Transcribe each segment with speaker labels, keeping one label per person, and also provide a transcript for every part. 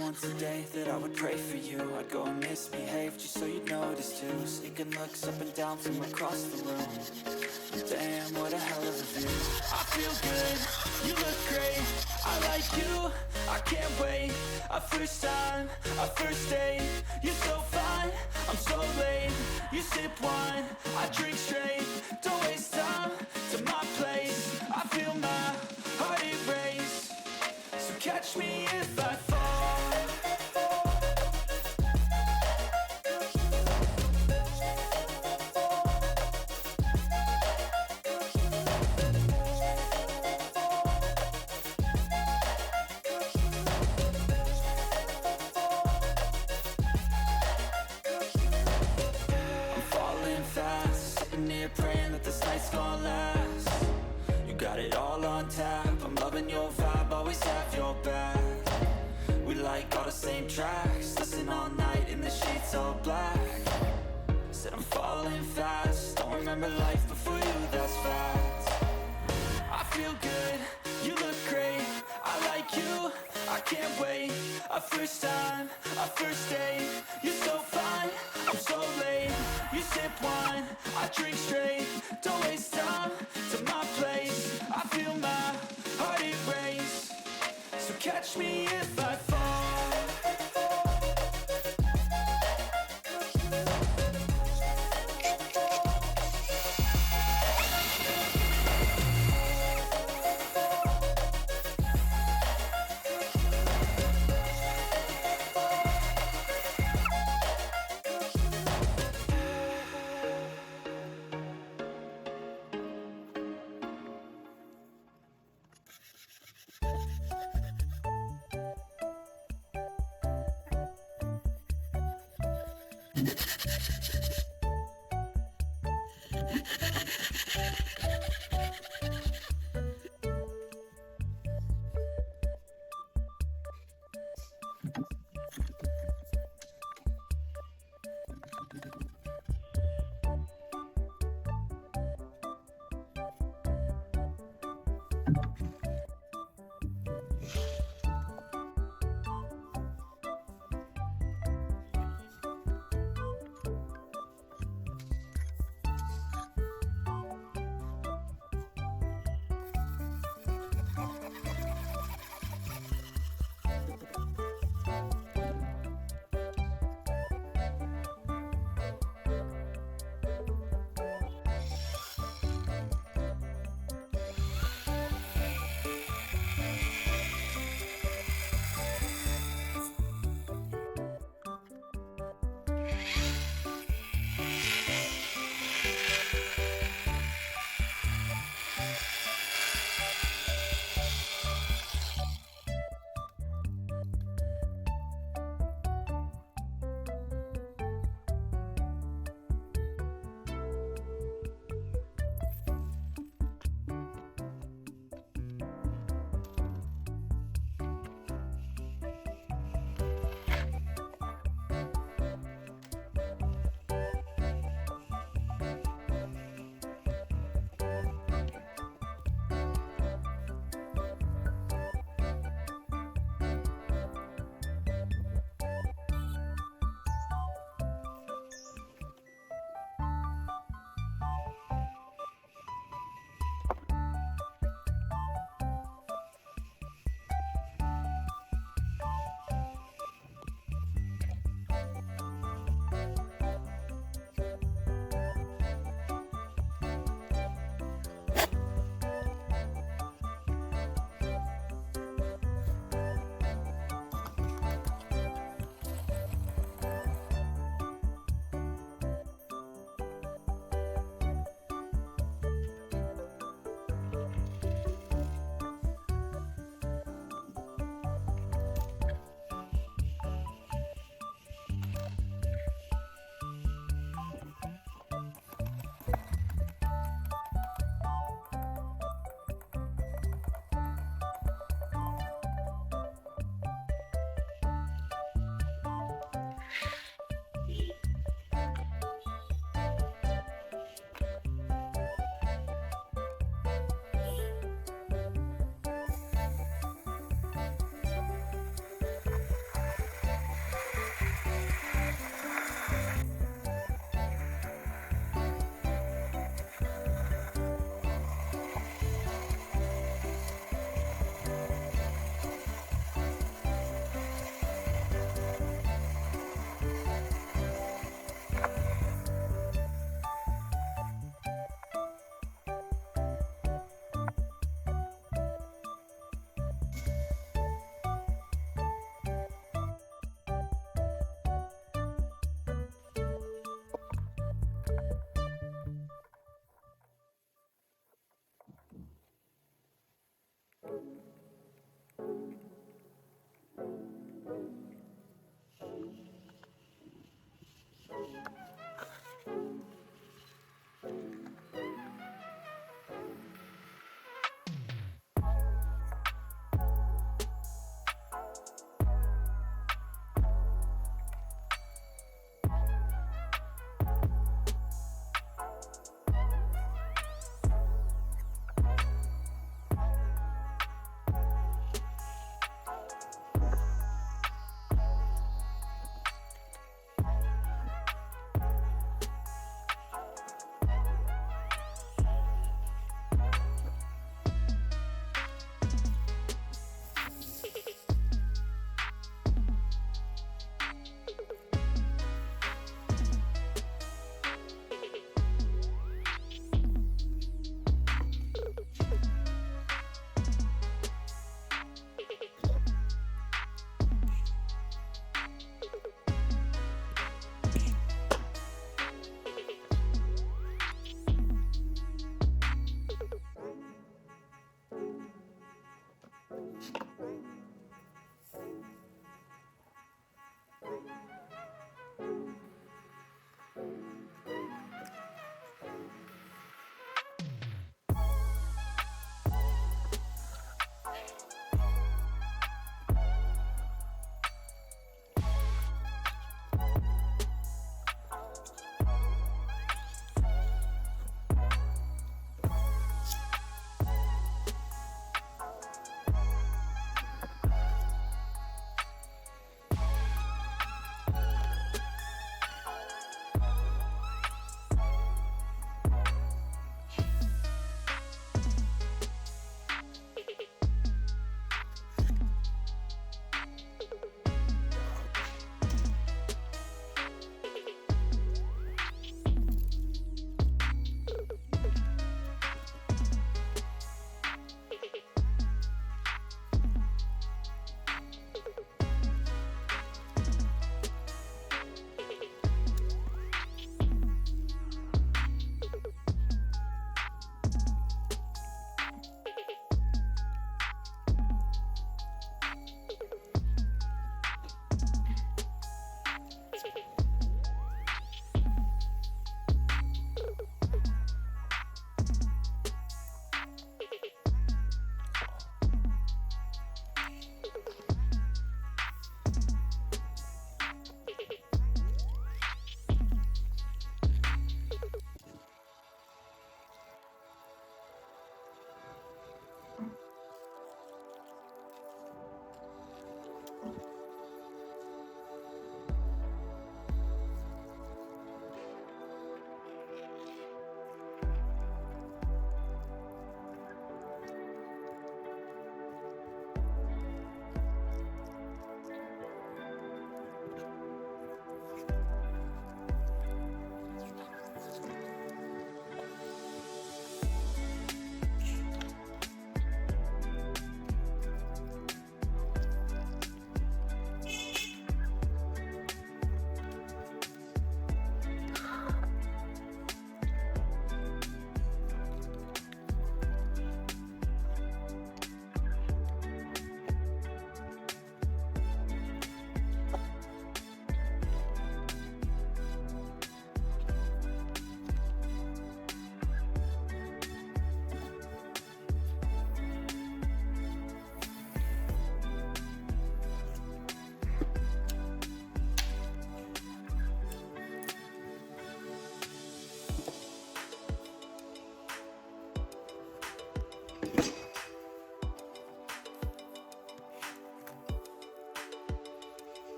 Speaker 1: once a day that I would pray for you. I'd go and misbehave just so you'd notice too. Sneaking looks up and down from across the room. Damn, what a hell of a view. I feel good, you look great, I like you, I can't wait. A first time, a first date, you're so fine, I'm so late. You sip wine, I drink straight. Don't waste time to my place. I feel my heart erase. So catch me if I fall. I'm falling fast, sitting here praying that this night's gonna last. You got it all on tap, I'm loving your vibe, always have your back. We like all the same tracks, listen all night in the sheets all black. Said I'm falling fast, don't remember life before you, that's fact. I feel good, you look great, I like you, I can't wait. A first time, a first date, you're so fine, I'm so late. You sip wine, I drink straight. Don't waste time to my place. I feel my heart erase. So catch me if I fall.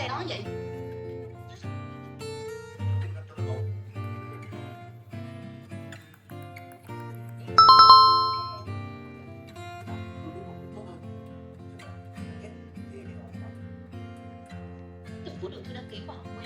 Speaker 2: ai nói vậy? Của đường thư đăng ký của họ.